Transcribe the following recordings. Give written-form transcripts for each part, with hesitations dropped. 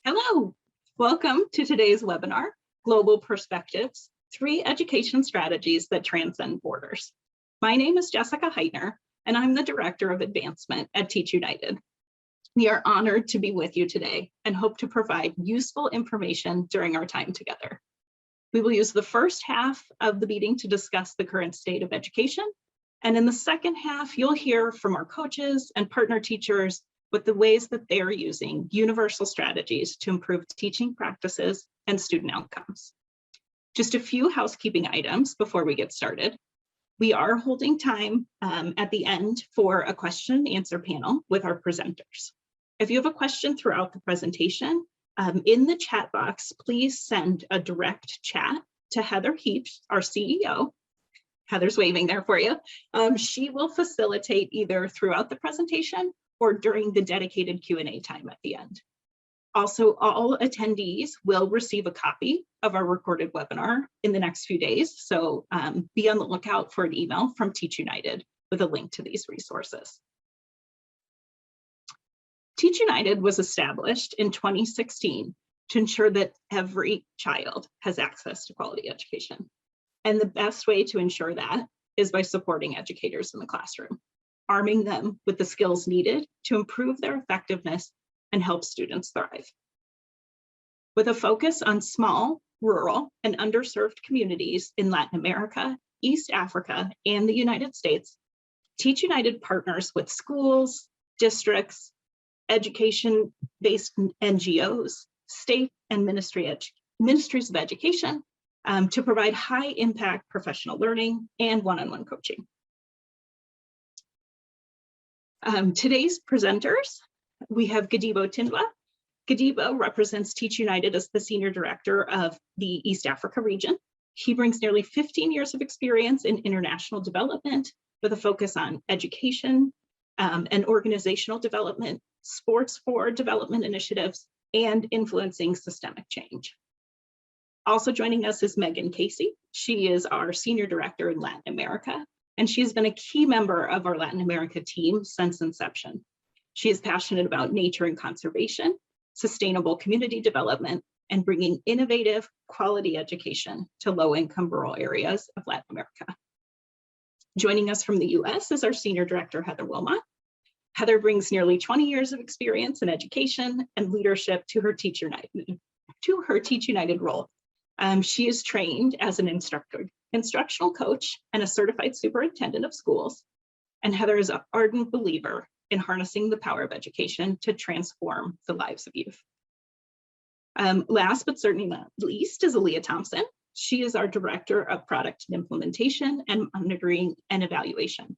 Hello, welcome to today's webinar, Global Perspectives, 3 Education Strategies that Transcend Borders. My name is Jessica Heitner, and I'm the Director of Advancement at Teach United. We are honored to be with you today and hope to provide useful information during our time together. We will use the first half of the meeting to discuss the current state of education, and in the second half, you'll hear from our coaches and partner teachers with the ways that they're using universal strategies to improve teaching practices and student outcomes. Just a few housekeeping items before we get started. We are holding time at the end for a question and answer panel with our presenters. If you have a question throughout the presentation, in the chat box, please send a direct chat to Heather Heaps, our CEO. Heather's waving there for you. She will facilitate either throughout the presentation or during the dedicated Q&A time at the end. Also, all attendees will receive a copy of our recorded webinar in the next few days, so be on the lookout for an email from Teach United with a link to these resources. Teach United was established in 2016 to ensure that every child has access to quality education. And the best way to ensure that is by supporting educators in the classroom, arming them with the skills needed to improve their effectiveness and help students thrive. With a focus on small, rural, and underserved communities in Latin America, East Africa, and the United States, Teach United partners with schools, districts, education-based NGOs, state and ministries of education to provide high-impact professional learning and one-on-one coaching. Today's presenters, we have Gadibo Tindwa. Gadibo represents Teach United as the Senior Director of the East Africa region. He brings nearly 15 years of experience in international development with a focus on education and organizational development, sports for development initiatives, and influencing systemic change. Also joining us is Megan Casey. She is our Senior Director in Latin America, and she's been a key member of our Latin America team since inception. She is passionate about nature and conservation, sustainable community development, and bringing innovative quality education to low-income rural areas of Latin America. Joining us from the US is our Senior Director, Heather Wilmot. Heather brings nearly 20 years of experience in education and leadership to her Teach United role. She is trained as an instructional coach and a certified superintendent of schools. And Heather is an ardent believer in harnessing the power of education to transform the lives of youth. Last but certainly not least is Elia Thompson. She is our Director of Product and Implementation and Monitoring and Evaluation.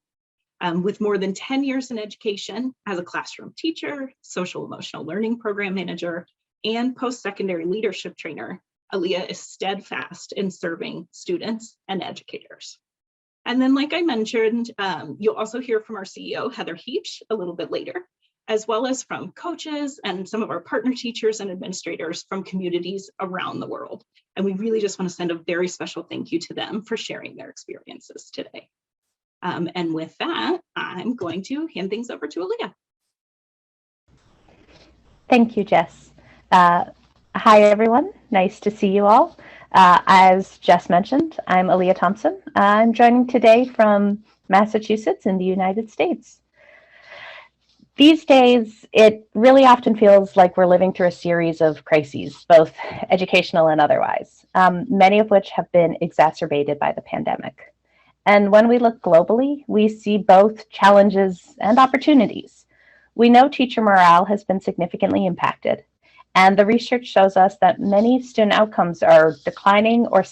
With more than 10 years in education as a classroom teacher, social emotional learning program manager, and post-secondary leadership trainer, Elia is steadfast in serving students and educators. And then, like I mentioned, you'll also hear from our CEO, Heather Heaps, a little bit later, as well as from coaches and some of our partner teachers and administrators from communities around the world. And we really just want to send a very special thank you to them for sharing their experiences today. And with that, I'm going to hand things over to Elia. Thank you, Jess. Hi, everyone. Nice to see you all. As Jess mentioned, I'm Elia Thompson. I'm joining today from Massachusetts in the United States. These days, it really often feels like we're living through a series of crises, both educational and otherwise, many of which have been exacerbated by the pandemic. And when we look globally, we see both challenges and opportunities. We know teacher morale has been significantly impacted, and the research shows us that many student outcomes are declining or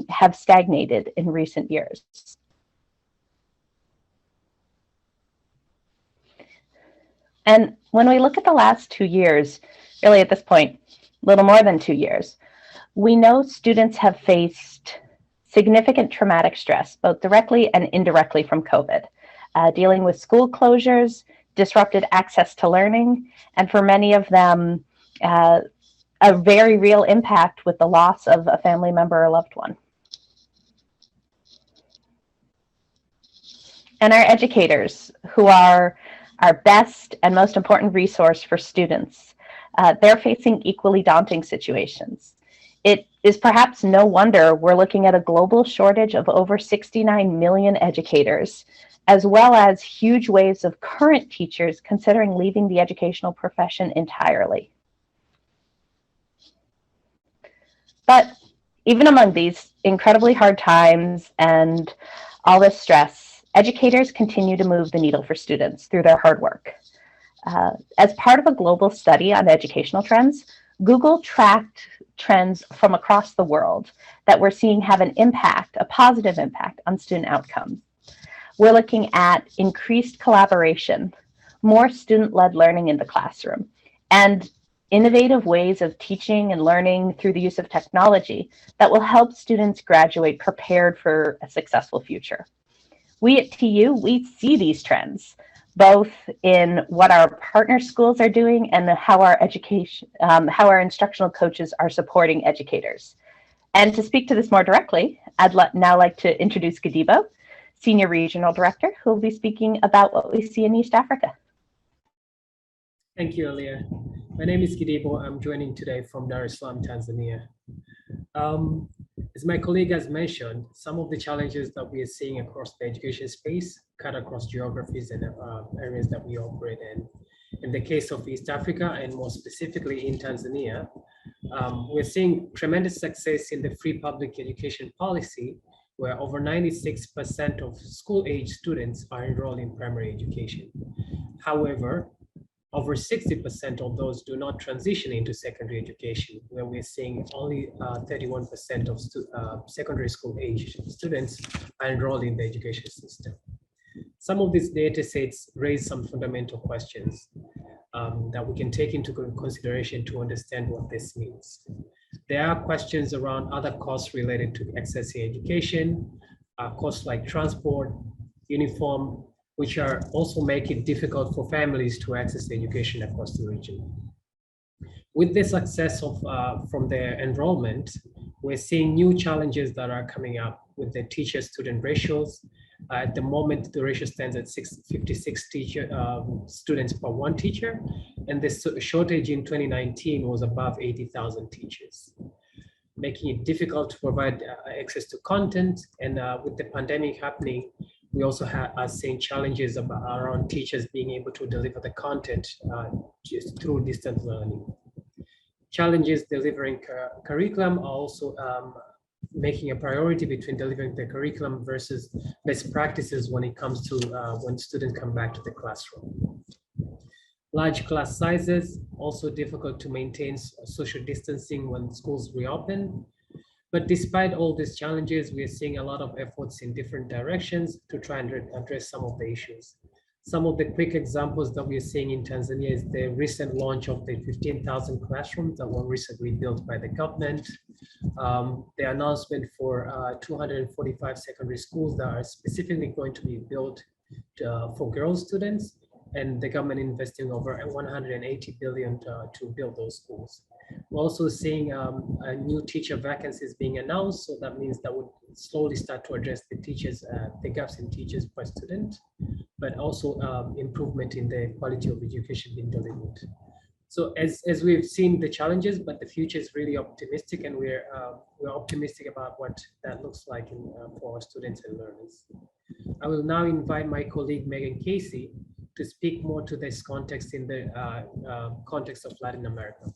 have stagnated in recent years. And when we look at the last 2 years, really at this point, a little more than 2 years, we know students have faced significant traumatic stress, both directly and indirectly from COVID, dealing with school closures, disrupted access to learning, and for many of them, a very real impact with the loss of a family member or loved one. And our educators, who are our best and most important resource for students, they're facing equally daunting situations. It is perhaps no wonder we're looking at a global shortage of over 69 million educators, as well as huge waves of current teachers considering leaving the educational profession entirely. But even among these incredibly hard times and all this stress, educators continue to move the needle for students through their hard work. As part of a global study on educational trends, Google tracked trends from across the world that we're seeing have an impact, a positive impact on student outcomes. We're looking at increased collaboration, more student-led learning in the classroom, and innovative ways of teaching and learning through the use of technology that will help students graduate prepared for a successful future. We at TU, we see these trends, both in what our partner schools are doing and how our instructional coaches are supporting educators. And to speak to this more directly, I'd now like to introduce Gadibo, Senior Regional Director, who will be speaking about what we see in East Africa. Thank you, Elia. My name is Gadibo. I'm joining today from Dar es Salaam, Tanzania. As my colleague has mentioned, some of the challenges that we are seeing across the education space cut across geographies and areas that we operate in. In the case of East Africa, and more specifically in Tanzania, we're seeing tremendous success in the free public education policy, where over 96% of school-age students are enrolled in primary education. However, over 60% of those do not transition into secondary education, where we're seeing only 31% of secondary school age students are enrolled in the education system. Some of these data sets raise some fundamental questions that we can take into consideration to understand what this means. There are questions around other costs related to accessing education, costs like transport, uniform, which are also make it difficult for families to access education across the region. With the success of from their enrollment, we're seeing new challenges that are coming up with the teacher-student ratios. At the moment, the ratio stands at 56 students per one teacher, and the shortage in 2019 was above 80,000 teachers, making it difficult to provide access to content. And with the pandemic happening, we also are seeing challenges around teachers being able to deliver the content just through distance learning. Challenges delivering curriculum are also making a priority between delivering the curriculum versus best practices when it comes to when students come back to the classroom. Large class sizes, also difficult to maintain social distancing when schools reopen. But despite all these challenges, we are seeing a lot of efforts in different directions to try and address some of the issues. Some of the quick examples that we are seeing in Tanzania is the recent launch of the 15,000 classrooms that were recently built by the government. The announcement for 245 secondary schools that are specifically going to be built for girls students, and the government investing over 180 billion to build those schools. We're also seeing new teacher vacancies being announced, so that means that would slowly start to address the teachers, the gaps in teachers per student, but also improvement in the quality of education being delivered. So as we've seen the challenges, but the future is really optimistic, and we're optimistic about what that looks like for our students and learners. I will now invite my colleague Megan Casey to speak more to this context in the context of Latin America.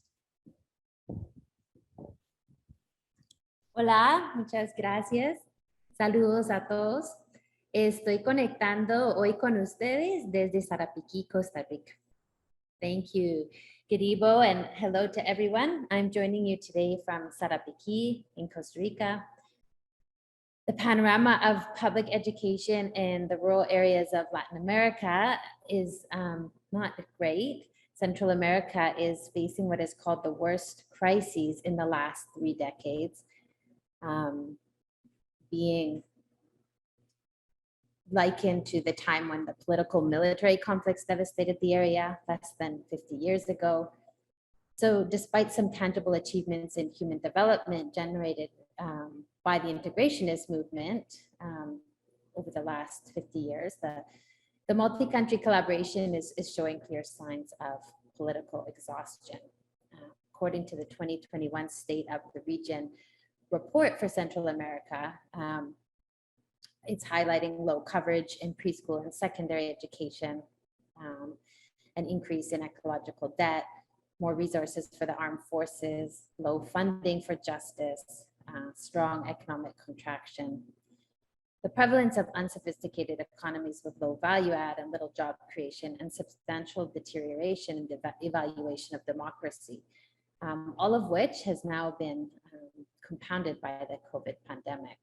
Hola, muchas gracias. Saludos a todos. Estoy conectando hoy con ustedes desde Sarapiquí, Costa Rica. Thank you, Gadibo, and hello to everyone. I'm joining you today from Sarapiquí in Costa Rica. The panorama of public education in the rural areas of Latin America is not great. Central America is facing what is called the worst crises in the last 3 decades, being likened to the time when the political military conflicts devastated the area less than 50 years ago. So despite some tangible achievements in human development generated by the integrationist movement over the last 50 years, the multi-country collaboration is showing clear signs of political exhaustion. according to the 2021 State of the Region report for Central America, it's highlighting low coverage in preschool and secondary education, an increase in ecological debt, more resources for the armed forces, low funding for justice, strong economic contraction. The prevalence of unsophisticated economies with low value add and little job creation, and substantial deterioration in the evaluation of democracy, all of which has now been compounded by the COVID pandemic.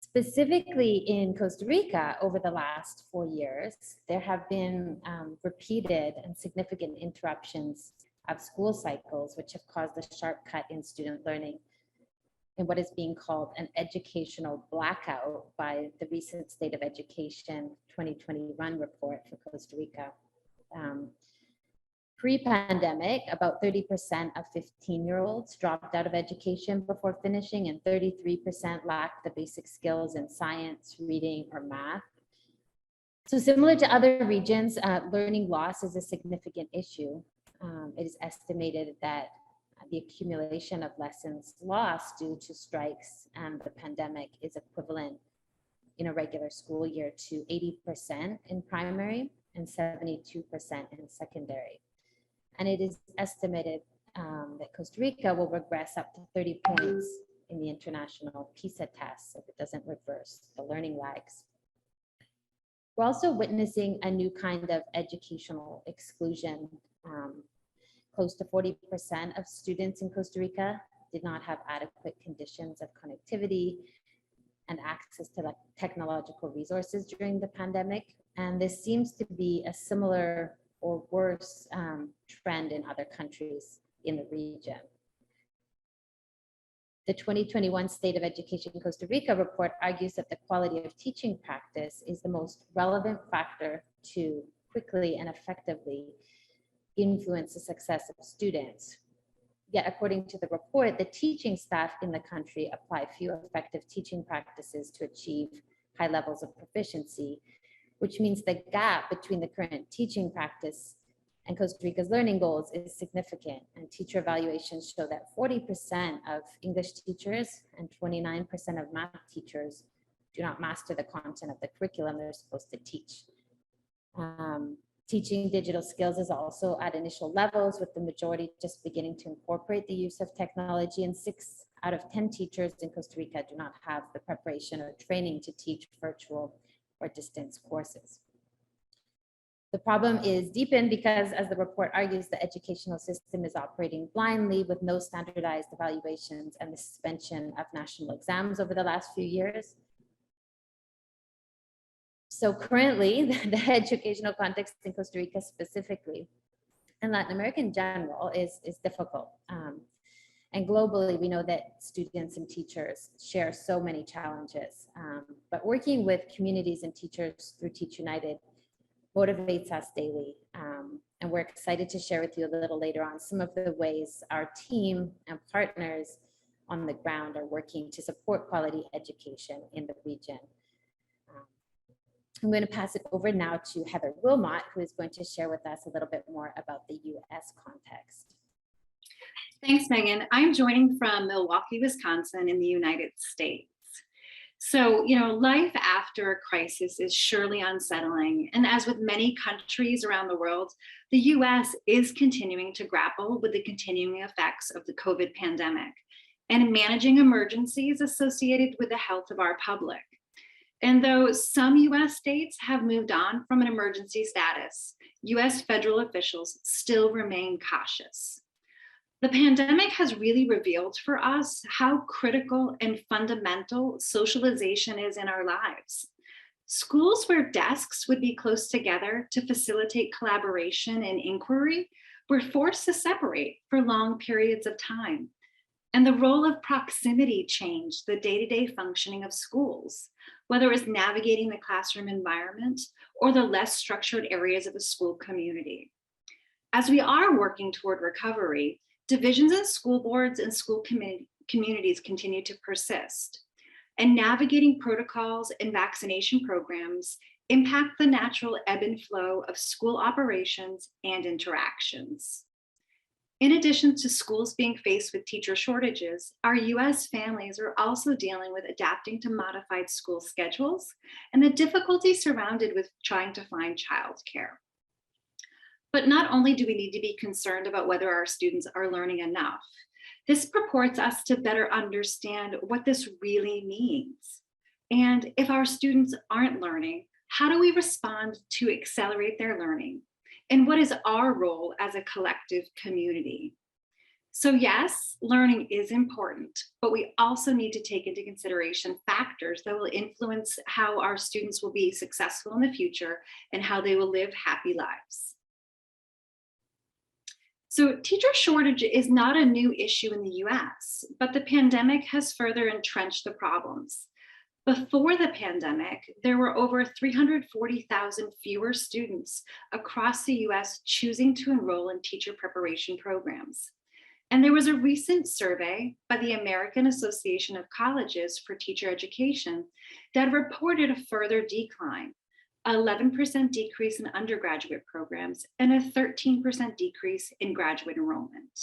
Specifically in Costa Rica, over the last 4 years, there have been repeated and significant interruptions of school cycles, which have caused a sharp cut in student learning in what is being called an educational blackout by the recent State of Education 2021 report for Costa Rica. Pre-pandemic, about 30% of 15-year-olds dropped out of education before finishing, and 33% lacked the basic skills in science, reading, or math. So similar to other regions, learning loss is a significant issue. It is estimated that the accumulation of lessons lost due to strikes and the pandemic is equivalent in a regular school year to 80% in primary and 72% in secondary. And it is estimated that Costa Rica will regress up to 30 points in the international PISA tests if it doesn't reverse the learning lags. We're also witnessing a new kind of educational exclusion. Close to 40% of students in Costa Rica did not have adequate conditions of connectivity and access to technological resources during the pandemic. And this seems to be a similar or worse trend in other countries in the region. The 2021 State of Education in Costa Rica report argues that the quality of teaching practice is the most relevant factor to quickly and effectively influence the success of students. Yet, according to the report, the teaching staff in the country apply few effective teaching practices to achieve high levels of proficiency, which means the gap between the current teaching practice and Costa Rica's learning goals is significant. And teacher evaluations show that 40% of English teachers and 29% of math teachers do not master the content of the curriculum they're supposed to teach. Teaching digital skills is also at initial levels, with the majority just beginning to incorporate the use of technology, and 6 out of 10 teachers in Costa Rica do not have the preparation or training to teach virtual or distance courses. The problem is deepened because, as the report argues, the educational system is operating blindly with no standardized evaluations and the suspension of national exams over the last few years. So currently, the educational context in Costa Rica specifically, and Latin America in general, is difficult. And globally, we know that students and teachers share so many challenges. But working with communities and teachers through Teach United motivates us daily. And we're excited to share with you a little later on some of the ways our team and partners on the ground are working to support quality education in the region. I'm going to pass it over now to Heather Wilmot, who is going to share with us a little bit more about the US context. Thanks, Megan. I'm joining from Milwaukee, Wisconsin in the United States. So, life after a crisis is surely unsettling. And as with many countries around the world, the US is continuing to grapple with the continuing effects of the COVID pandemic and managing emergencies associated with the health of our public. And though some US states have moved on from an emergency status, US federal officials still remain cautious. The pandemic has really revealed for us how critical and fundamental socialization is in our lives. Schools where desks would be close together to facilitate collaboration and inquiry were forced to separate for long periods of time. And the role of proximity changed the day-to-day functioning of schools, whether it's navigating the classroom environment or the less structured areas of a school community. As we are working toward recovery, divisions in school boards and school communities continue to persist. And navigating protocols and vaccination programs impact the natural ebb and flow of school operations and interactions. In addition to schools being faced with teacher shortages, our US families are also dealing with adapting to modified school schedules and the difficulty surrounded with trying to find childcare. But not only do we need to be concerned about whether our students are learning enough, this purports us to better understand what this really means. And if our students aren't learning, how do we respond to accelerate their learning? And what is our role as a collective community? So yes, learning is important, but we also need to take into consideration factors that will influence how our students will be successful in the future and how they will live happy lives. So teacher shortage is not a new issue in the US, but the pandemic has further entrenched the problems. Before the pandemic, there were over 340,000 fewer students across the US choosing to enroll in teacher preparation programs. And there was a recent survey by the American Association of Colleges for Teacher Education that reported a further decline, an 11% decrease in undergraduate programs and a 13% decrease in graduate enrollment.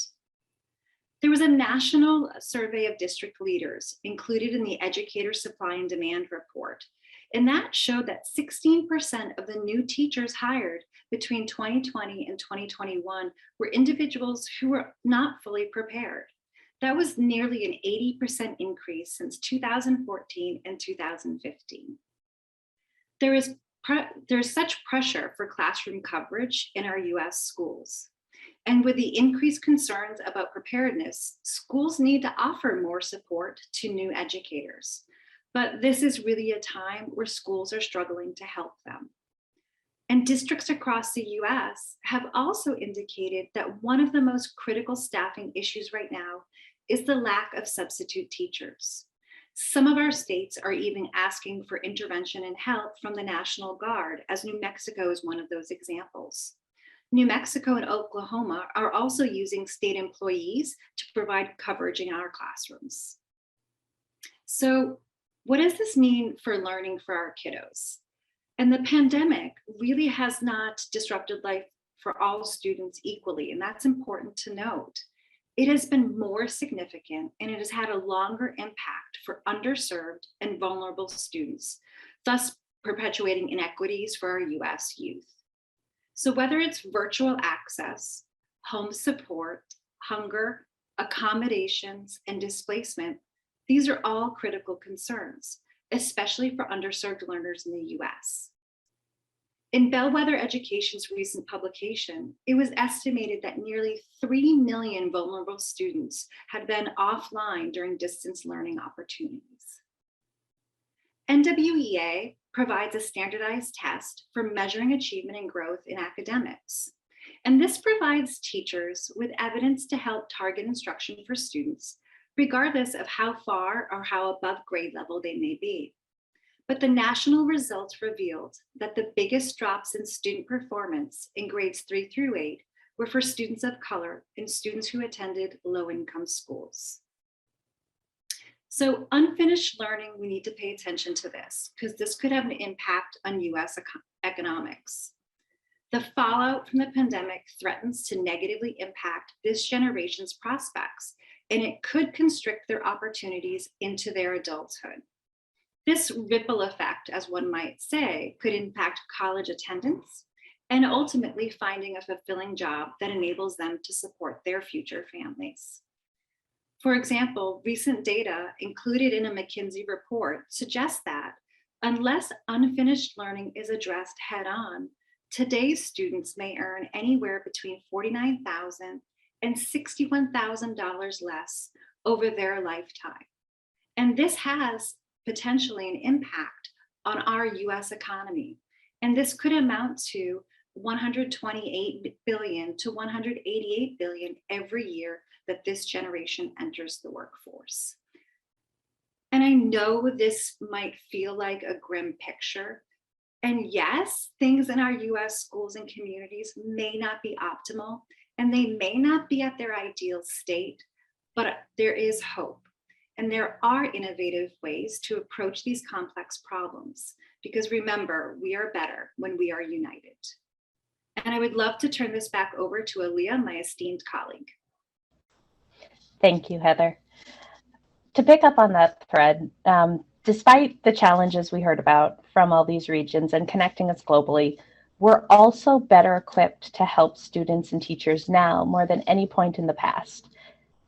There was a national survey of district leaders included in the Educator Supply and Demand report, and that showed that 16% of the new teachers hired between 2020 and 2021 were individuals who were not fully prepared. That was nearly an 80% increase since 2014 and 2015. There's such pressure for classroom coverage in our US schools. And with the increased concerns about preparedness, schools need to offer more support to new educators. But this is really a time where schools are struggling to help them. And districts across the US have also indicated that one of the most critical staffing issues right now is the lack of substitute teachers. Some of our states are even asking for intervention and help from the National Guard, as New Mexico is one of those examples. New Mexico and Oklahoma are also using state employees to provide coverage in our classrooms. So what does this mean for learning for our kiddos? And the pandemic really has not disrupted life for all students equally, and that's important to note. It has been more significant and it has had a longer impact for underserved and vulnerable students, thus perpetuating inequities for our US youth. So whether it's virtual access, home support, hunger, accommodations, and displacement, these are all critical concerns, especially for underserved learners in the US. In Bellwether Education's recent publication, it was estimated that nearly 3 million vulnerable students had been offline during distance learning opportunities. NWEA provides a standardized test for measuring achievement and growth in academics. And this provides teachers with evidence to help target instruction for students, regardless of how far or how above grade level they may be. But the national results revealed that the biggest drops in student performance in grades 3 through 8 were for students of color and students who attended low-income schools. So unfinished learning, we need to pay attention to this because this could have an impact on US economics. The fallout from the pandemic threatens to negatively impact this generation's prospects, and it could constrict their opportunities into their adulthood. This ripple effect, as one might say, could impact college attendance and ultimately finding a fulfilling job that enables them to support their future families. For example, recent data included in a McKinsey report suggests that unless unfinished learning is addressed head-on, today's students may earn anywhere between $49,000 and $61,000 less over their lifetime. And this has potentially an impact on our US economy. And this could amount to $128 billion to $188 billion every year that this generation enters the workforce. And I know this might feel like a grim picture. And yes, things in our US schools and communities may not be optimal, and they may not be at their ideal state, but there is hope. And there are innovative ways to approach these complex problems, because remember, we are better when we are united. And I would love to turn this back over to Elia, my esteemed colleague. Thank you, Heather. To pick up on that thread, despite the challenges we heard about from all these regions and connecting us globally, we're also better equipped to help students and teachers now more than any point in the past.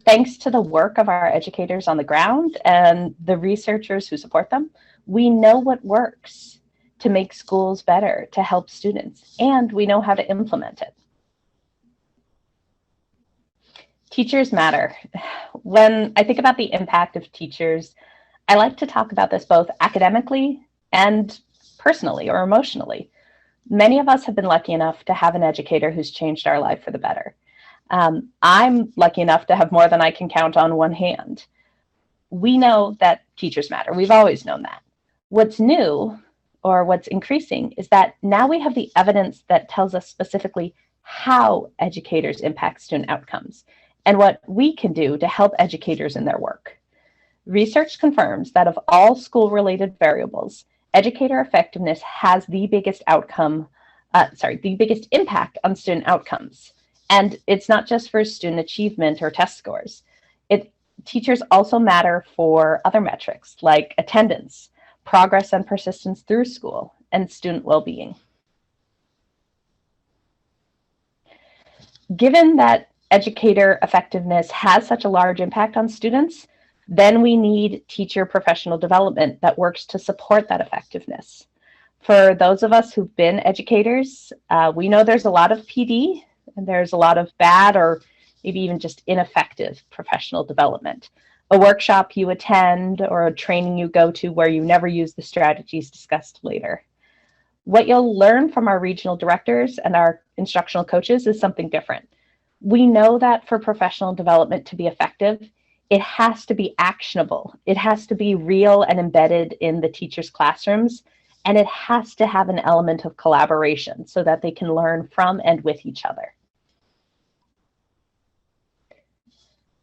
Thanks to the work of our educators on the ground and the researchers who support them, we know what works to make schools better, to help students, and we know how to implement it. Teachers matter. When I think about the impact of teachers, I like to talk about this both academically and personally or emotionally. Many of us have been lucky enough to have an educator who's changed our life for the better. I'm lucky enough to have more than I can count on one hand. We know that teachers matter. We've always known that. What's new, or what's increasing, is that now we have the evidence that tells us specifically how educators impact student outcomes and what we can do to help educators in their work. Research confirms that of all school-related variables, educator effectiveness has the biggest impact on student outcomes. And it's not just for student achievement or test scores. Teachers also matter for other metrics like attendance, progress and persistence through school, and student well-being. Given that educator effectiveness has such a large impact on students, then we need teacher professional development that works to support that effectiveness. For those of us who've been educators, we know there's a lot of PD, and there's a lot of bad or maybe even just ineffective professional development. A workshop you attend or a training you go to where you never use the strategies discussed later. What you'll learn from our regional directors and our instructional coaches is something different. We know that for professional development to be effective, it has to be actionable. It has to be real and embedded in the teachers' classrooms, and it has to have an element of collaboration so that they can learn from and with each other.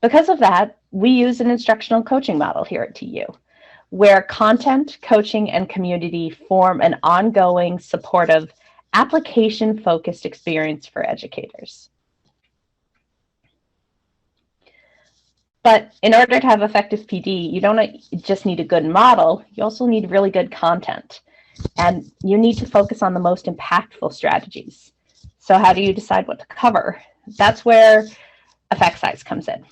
Because of that, we use an instructional coaching model here at TU, where content, coaching, and community form an ongoing, supportive, application-focused experience for educators. But in order to have effective PD, you don't just need a good model, you also need really good content. And you need to focus on the most impactful strategies. So how do you decide what to cover? That's where effect size comes in.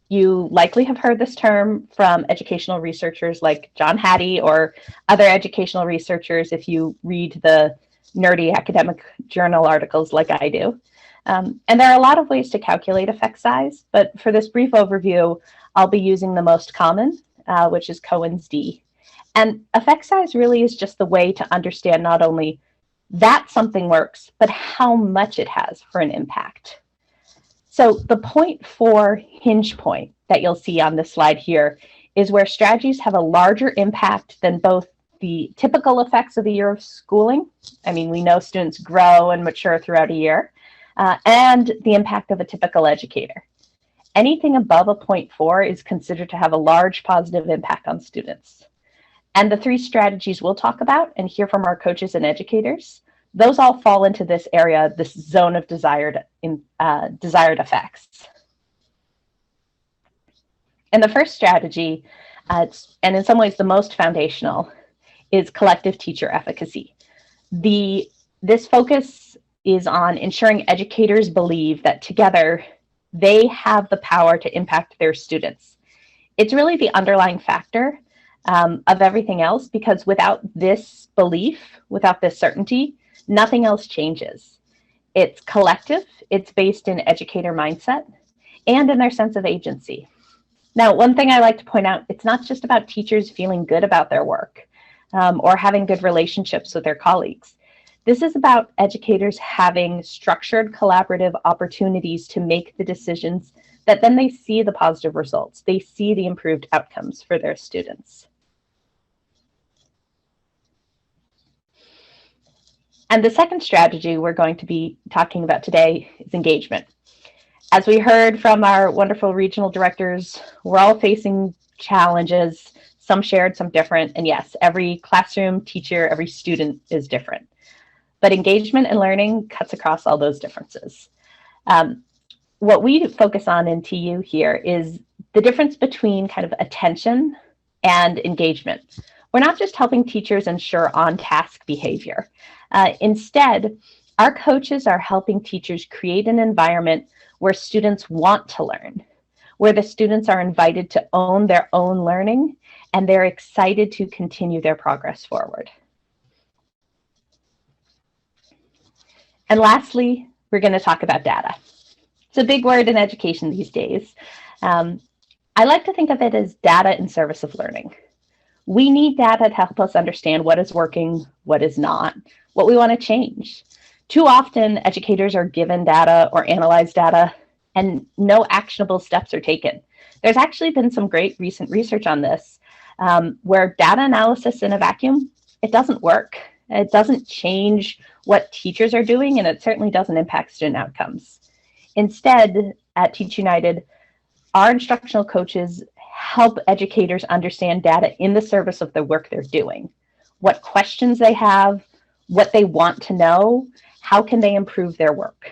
You likely have heard this term from educational researchers like John Hattie or other educational researchers if you read the nerdy academic journal articles like I do. And there are a lot of ways to calculate effect size, but for this brief overview, I'll be using the most common, which is Cohen's d. And effect size really is just the way to understand not only that something works, but how much it has for an impact. So the 0.4 hinge point that you'll see on this slide here is where strategies have a larger impact than both the typical effects of a year of schooling. I mean, we know students grow and mature throughout a year, and the impact of a typical educator. Anything above a 0.4 is considered to have a large positive impact on students. And the 3 strategies we'll talk about and hear from our coaches and educators, those all fall into this area, this zone of desired effects. And the first strategy, and in some ways the most foundational, is collective teacher efficacy. This focus is on ensuring educators believe that together they have the power to impact their students. It's really the underlying factor of everything else, because without this belief, without this certainty, nothing else changes. It's collective, it's based in educator mindset, and in their sense of agency. Now, one thing I like to point out, it's not just about teachers feeling good about their work or having good relationships with their colleagues. This is about educators having structured collaborative opportunities to make the decisions that then they see the positive results. They see the improved outcomes for their students. And the second strategy we're going to be talking about today is engagement. As we heard from our wonderful regional directors, we're all facing challenges, some shared, some different. And yes, every classroom, teacher, every student is different. But engagement and learning cuts across all those differences. What we focus on in TU here is the difference between kind of attention and engagement. We're not just helping teachers ensure on-task behavior. Instead, our coaches are helping teachers create an environment where students want to learn, where the students are invited to own their own learning, and they're excited to continue their progress forward. And lastly, we're going to talk about data. It's a big word in education these days. I like to think of it as data in service of learning. We need data to help us understand what is working, what is not, what we want to change. Too often, educators are given data or analyze data, and no actionable steps are taken. There's actually been some great recent research on this, where data analysis in a vacuum, it doesn't work. It doesn't change what teachers are doing, and it certainly doesn't impact student outcomes. Instead, at Teach United, our instructional coaches help educators understand data in the service of the work they're doing, what questions they have, what they want to know, how can they improve their work.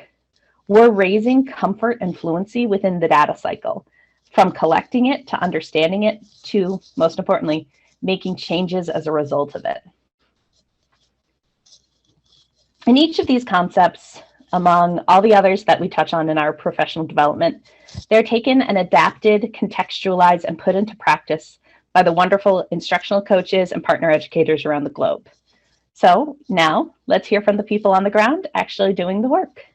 We're raising comfort and fluency within the data cycle, from collecting it to understanding it to, most importantly, making changes as a result of it. In each of these concepts, among all the others that we touch on in our professional development, they're taken and adapted, contextualized, and put into practice by the wonderful instructional coaches and partner educators around the globe. So now let's hear from the people on the ground actually doing the work.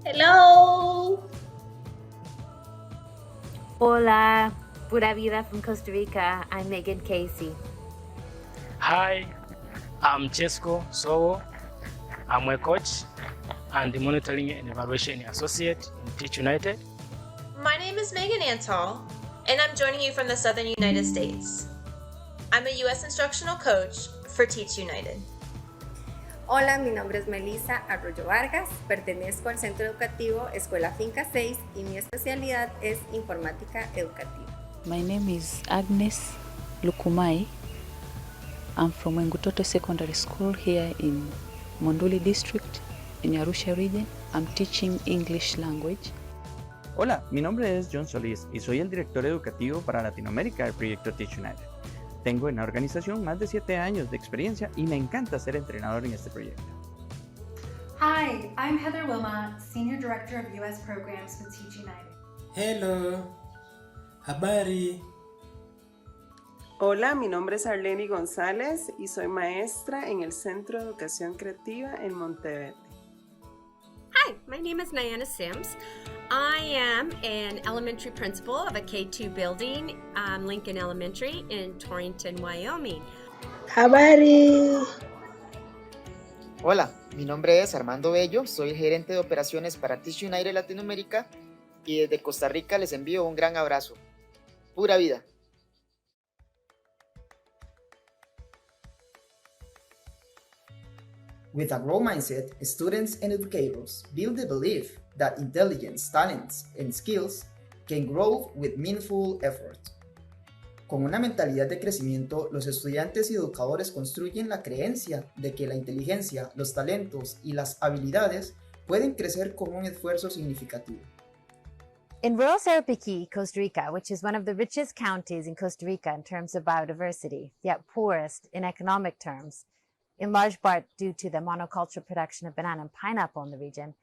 Hello. Hola, pura vida from Costa Rica. I'm Megan Casey. Hi, I'm Chesco Sowo. I'm a coach and the monitoring and evaluation associate in Teach United. My name is Megan Antall, and I'm joining you from the Southern United States. I'm a U.S. instructional coach for Teach United. Hola, mi nombre es Melissa Arroyo Vargas, pertenezco al Centro Educativo Escuela Finca 6 y mi especialidad es informática educativa. My name is Agnes Lukumai. I'm from Engutoto Secondary School here in Monduli District in Arusha region. I'm teaching English language. Hola, mi nombre es John Solís y soy el director educativo para Latinoamérica del proyecto Teach United. Tengo en la organización más de 7 años de experiencia y me encanta ser entrenador en este proyecto. Hi, I'm Heather Wilma, Senior Director of U.S. Programs with Teach United. Hello, habari. Hola, mi nombre es Arleni González y soy maestra en el Centro de Educación Creativa en Monteverde. Hi, my name is Niana Sims. I am an elementary principal of a K-2 building, Lincoln Elementary in Torrington, Wyoming. Habari. Hola, mi nombre es Armando Bello, soy el gerente de operaciones para Teach United Latinoamérica y desde Costa Rica les envío un gran abrazo. Pura vida. With a growth mindset, students and educators build the belief that intelligence, talents, and skills can grow with meaningful effort. Con una mentalidad de crecimiento, los estudiantes y educadores construyen la creencia de que la inteligencia, los talentos y las habilidades pueden crecer con un esfuerzo significativo. In rural Sarapiquí, Costa Rica, which is one of the richest counties in Costa Rica in terms of biodiversity, yet poorest in economic terms, in large part due to the monoculture production of banana and pineapple in the region,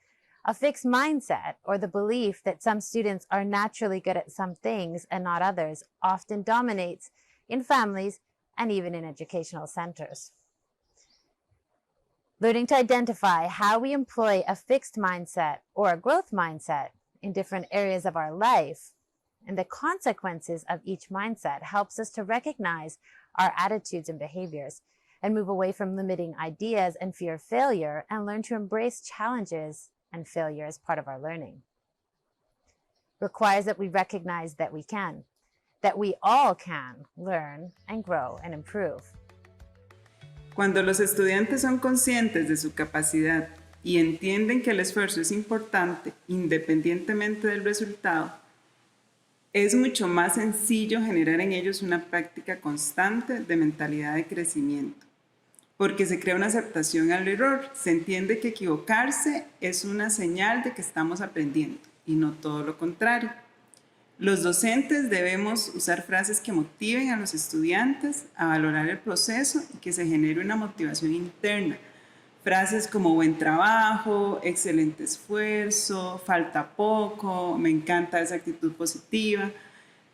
a fixed mindset, or the belief that some students are naturally good at some things and not others, often dominates in families and even in educational centers. Learning to identify how we employ a fixed mindset or a growth mindset in different areas of our life and the consequences of each mindset helps us to recognize our attitudes and behaviors and move away from limiting ideas and fear of failure and learn to embrace challenges and failure as part of our learning. Requires that we recognize that we can, that we all can learn and grow and improve. Cuando los estudiantes son conscientes de su capacidad y entienden que el esfuerzo es importante independientemente del resultado, es mucho más sencillo generar en ellos una práctica constante de mentalidad de crecimiento, porque se crea una aceptación al error. Se entiende que equivocarse es una señal de que estamos aprendiendo y no todo lo contrario. Los docentes debemos usar frases que motiven a los estudiantes a valorar el proceso y que se genere una motivación interna. Frases como buen trabajo, excelente esfuerzo, falta poco, me encanta esa actitud positiva.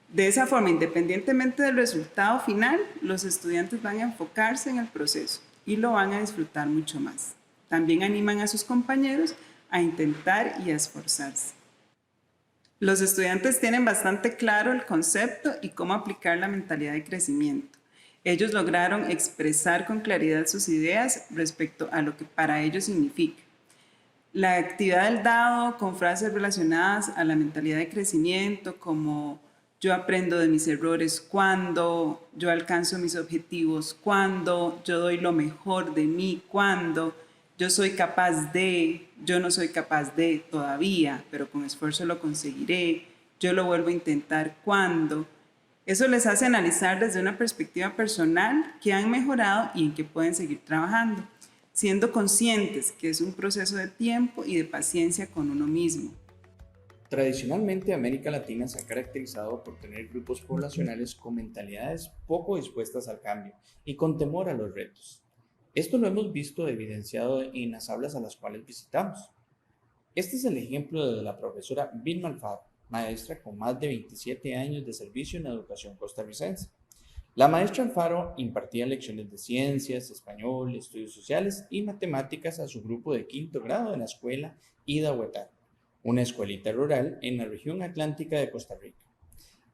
De esa forma, independientemente del resultado final, los estudiantes van a enfocarse en el proceso y lo van a disfrutar mucho más. También animan a sus compañeros a intentar y a esforzarse. Los estudiantes tienen bastante claro el concepto y cómo aplicar la mentalidad de crecimiento. Ellos lograron expresar con claridad sus ideas respecto a lo que para ellos significa. La actividad del dado con frases relacionadas a la mentalidad de crecimiento como yo aprendo de mis errores cuando, yo alcanzo mis objetivos cuando, yo doy lo mejor de mí cuando, yo soy capaz de, yo no soy capaz de todavía, pero con esfuerzo lo conseguiré, yo lo vuelvo a intentar cuando. Eso les hace analizar desde una perspectiva personal qué han mejorado y en qué pueden seguir trabajando, siendo conscientes que es un proceso de tiempo y de paciencia con uno mismo. Tradicionalmente, América Latina se ha caracterizado por tener grupos poblacionales con mentalidades poco dispuestas al cambio y con temor a los retos. Esto lo hemos visto evidenciado en las aulas a las cuales visitamos. Este es el ejemplo de la profesora Vilma Alfaro, maestra con más de 27 años de servicio en la educación costarricense. La maestra Alfaro impartía lecciones de ciencias, español, estudios sociales y matemáticas a su grupo de 5º grado en la escuela Idahuetar, una escuelita rural en la región atlántica de Costa Rica.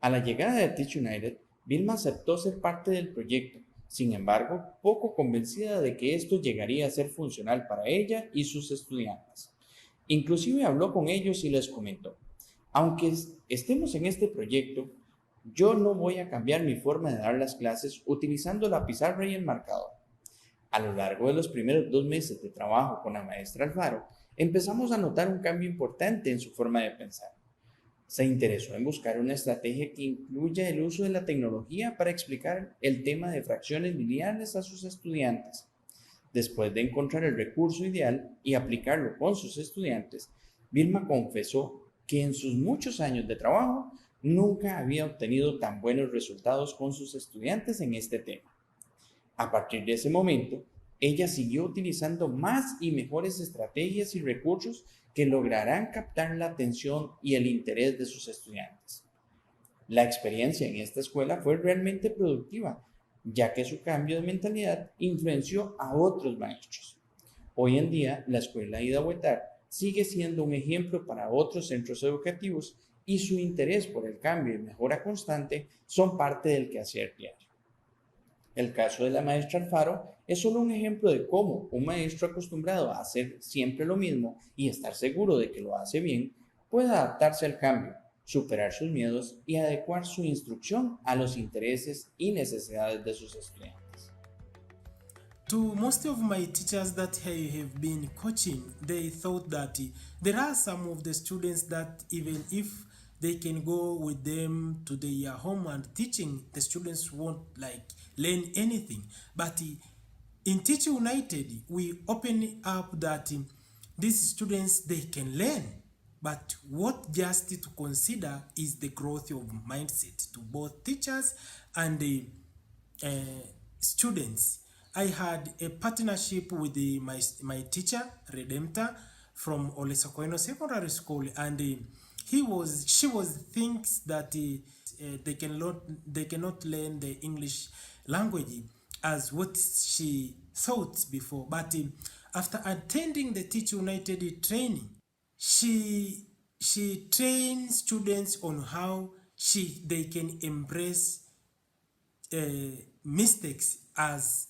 A la llegada de Teach United, Vilma aceptó ser parte del proyecto, sin embargo, poco convencida de que esto llegaría a ser funcional para ella y sus estudiantes. Inclusive habló con ellos y les comentó: aunque estemos en este proyecto, yo no voy a cambiar mi forma de dar las clases utilizando la pizarra y el marcador. A lo largo de los primeros 2 meses de trabajo con la maestra Alfaro, empezamos a notar un cambio importante en su forma de pensar. Se interesó en buscar una estrategia que incluya el uso de la tecnología para explicar el tema de fracciones lineales a sus estudiantes. Después de encontrar el recurso ideal y aplicarlo con sus estudiantes, Vilma confesó que en sus muchos años de trabajo nunca había obtenido tan buenos resultados con sus estudiantes en este tema. A partir de ese momento, ella siguió utilizando más y mejores estrategias y recursos que lograrán captar la atención y el interés de sus estudiantes. La experiencia en esta escuela fue realmente productiva, ya que su cambio de mentalidad influenció a otros maestros. Hoy en día, la escuela Idahuetar sigue siendo un ejemplo para otros centros educativos y su interés por el cambio y mejora constante son parte del quehacer diario. El caso de la maestra Alfaro es solo un ejemplo de cómo un maestro acostumbrado a hacer siempre lo mismo y estar seguro de que lo hace bien, puede adaptarse al cambio, superar sus miedos y adecuar su instrucción a los intereses y necesidades de sus estudiantes. To most of my teachers that I have been coaching, they thought that there are some of the students that even if they can go with them to their home and teaching, the students won't learn anything. But in Teach United, we open up that these students, they can learn. But what just to consider is the growth of mindset to both teachers and the students. I had a partnership with my teacher, Redemptor, from Olesokoeno Secondary School, and she was thinks that they cannot learn the English language as what she thought before. But after attending the Teach United training, she trains students on how they can embrace mistakes as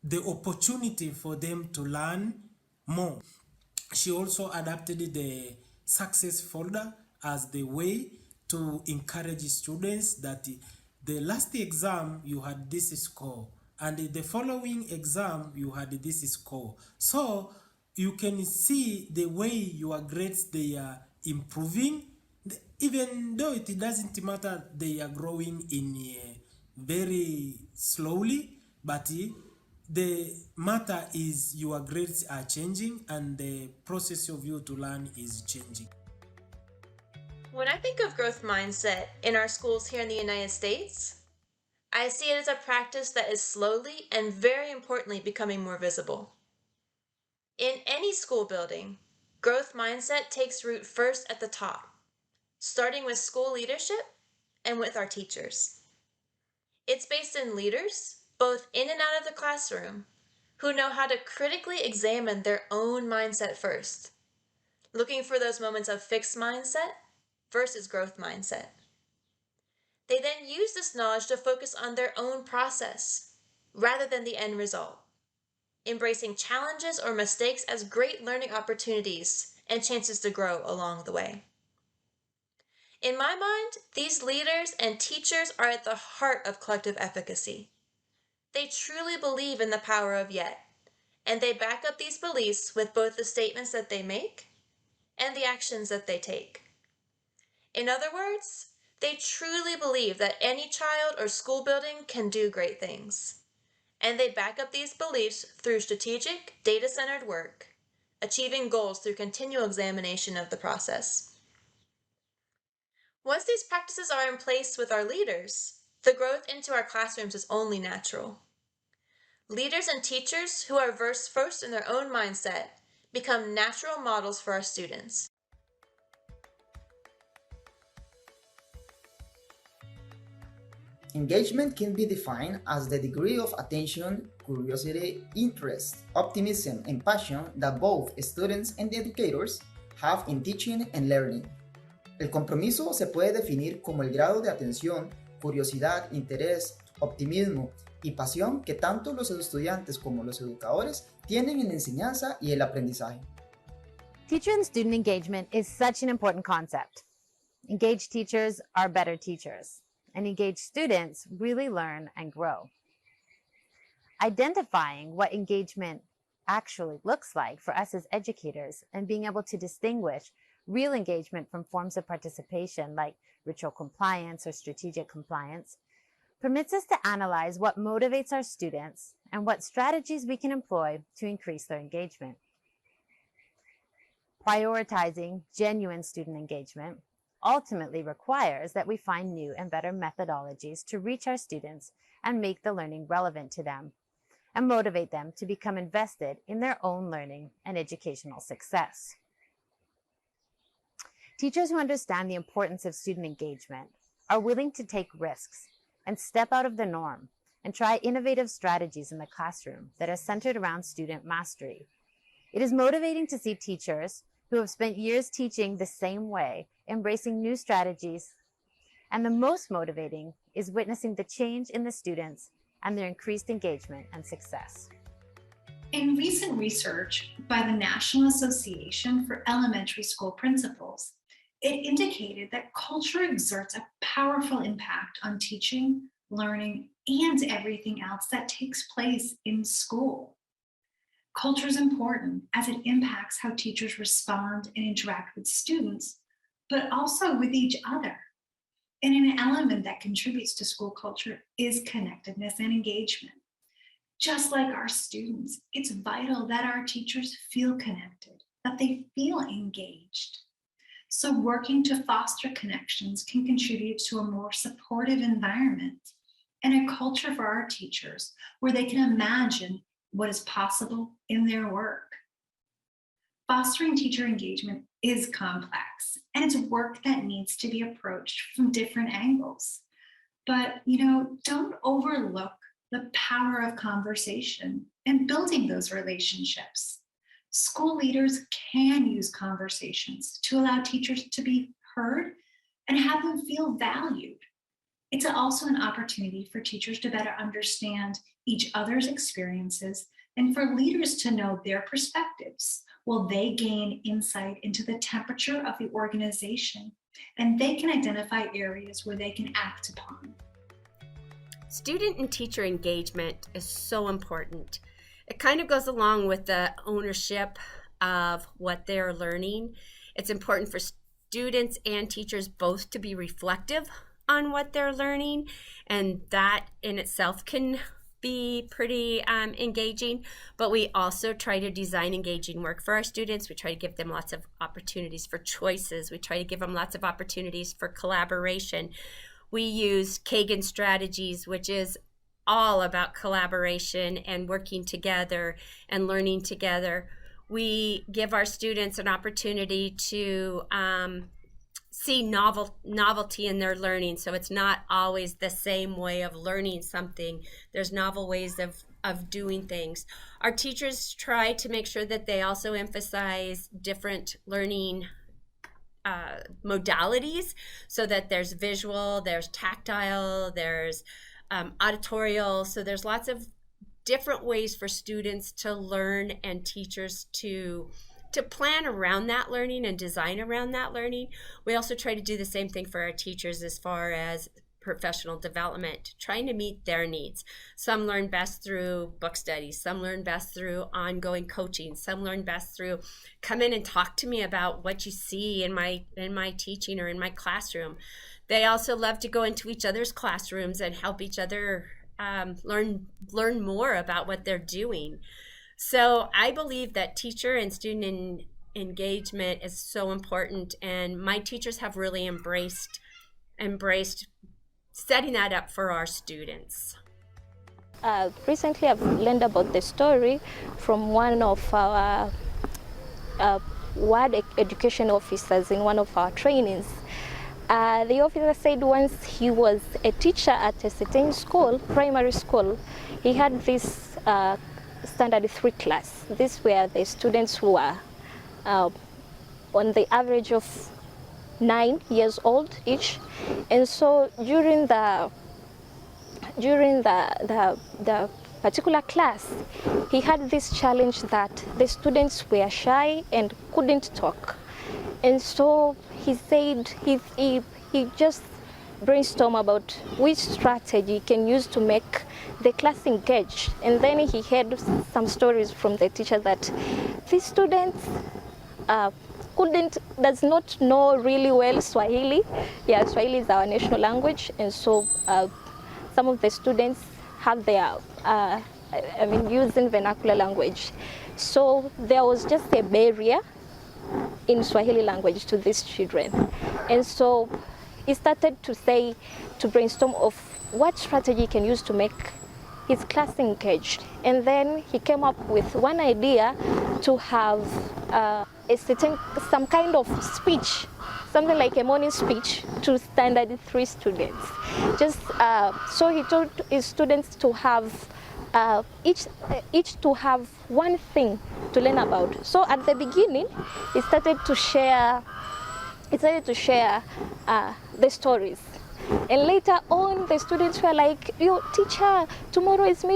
the opportunity for them to learn more. She also adapted the success folder as the way to encourage students that the last exam you had this score, and the following exam you had this score. So you can see the way your grades they are improving, even though it doesn't matter they are growing in very slowly, but the matter is your grades are changing and the process of you to learn is changing. When I think of growth mindset in our schools here in the United States, I see it as a practice that is slowly and very importantly becoming more visible. In any school building, growth mindset takes root first at the top, starting with school leadership and with our teachers. It's based in leaders, both in and out of the classroom, who know how to critically examine their own mindset first, looking for those moments of fixed mindset versus growth mindset. They then use this knowledge to focus on their own process rather than the end result, embracing challenges or mistakes as great learning opportunities and chances to grow along the way. In my mind, these leaders and teachers are at the heart of collective efficacy. They truly believe in the power of yet, and they back up these beliefs with both the statements that they make and the actions that they take. In other words, they truly believe that any child or school building can do great things. And they back up these beliefs through strategic, data-centered work, achieving goals through continual examination of the process. Once these practices are in place with our leaders, the growth into our classrooms is only natural. Leaders and teachers who are versed first in their own mindset become natural models for our students. Engagement can be defined as the degree of attention, curiosity, interest, optimism, and passion that both students and educators have in teaching and learning. El compromiso se puede definir como el grado de atención, curiosidad, interés, optimismo y pasión que tanto los estudiantes como los educadores tienen en la enseñanza y el aprendizaje. Teacher and student engagement is such an important concept. Engaged teachers are better teachers, and engaged students really learn and grow. Identifying what engagement actually looks like for us as educators and being able to distinguish real engagement from forms of participation like ritual compliance or strategic compliance permits us to analyze what motivates our students and what strategies we can employ to increase their engagement. Prioritizing genuine student engagement ultimately requires that we find new and better methodologies to reach our students and make the learning relevant to them and motivate them to become invested in their own learning and educational success. Teachers who understand the importance of student engagement are willing to take risks and step out of the norm and try innovative strategies in the classroom that are centered around student mastery. It is motivating to see teachers who have spent years teaching the same way, embracing new strategies. And the most motivating is witnessing the change in the students and their increased engagement and success. In recent research by the National Association for Elementary School Principals, it indicated that culture exerts a powerful impact on teaching, learning, and everything else that takes place in school. Culture is important as it impacts how teachers respond and interact with students, but also with each other. And an element that contributes to school culture is connectedness and engagement. Just like our students, it's vital that our teachers feel connected, that they feel engaged. So working to foster connections can contribute to a more supportive environment and a culture for our teachers where they can imagine what is possible in their work. Fostering teacher engagement is complex, and it's work that needs to be approached from different angles. But, don't overlook the power of conversation and building those relationships. School leaders can use conversations to allow teachers to be heard and have them feel valued. It's also an opportunity for teachers to better understand each other's experiences and for leaders to know their perspectives. Will they gain insight into the temperature of the organization, and they can identify areas where they can act upon. Student and teacher engagement is so important. It kind of goes along with the ownership of what they're learning. It's important for students and teachers both to be reflective on what they're learning, and that in itself can be pretty engaging, but we also try to design engaging work for our students. We try to give them lots of opportunities for choices. We try to give them lots of opportunities for collaboration. We use Kagan strategies, which is all about collaboration and working together and learning together. We give our students an opportunity to see novelty in their learning. So it's not always the same way of learning something. There's novel ways of doing things. Our teachers try to make sure that they also emphasize different learning modalities, so that there's visual, there's tactile, there's auditorial. So there's lots of different ways for students to learn and teachers to plan around that learning and design around that learning. We also try to do the same thing for our teachers as far as professional development, trying to meet their needs. Some learn best through book studies, some learn best through ongoing coaching, some learn best through come in and talk to me about what you see in my teaching or in my classroom. They also love to go into each other's classrooms and help each other learn more about what they're doing. So I believe that teacher and student engagement is so important, and my teachers have really embraced setting that up for our students. Recently I've learned about the story from one of our ward education officers in one of our trainings. The officer said once he was a teacher at a certain school, primary school, he had this standard 3 class. This were the students who were on the average of 9 years old each, and so during the particular class, he had this challenge that the students were shy and couldn't talk, and so he said he just brainstormed about which strategy he can use to make the class engaged. And then he heard some stories from the teacher that these students does not know really well Swahili. Yeah, Swahili is our national language, and so some of the students have their using vernacular language. So there was just a barrier in Swahili language to these children, and so he started to brainstorm of what strategy he can use to make his class engaged. And then he came up with one idea to have some kind of speech, something like a morning speech to standard 3 students. Just so he told his students to have each to have one thing to learn about. So at the beginning, he started to share the stories. And later on, the students were like, "Yo, teacher, tomorrow is me.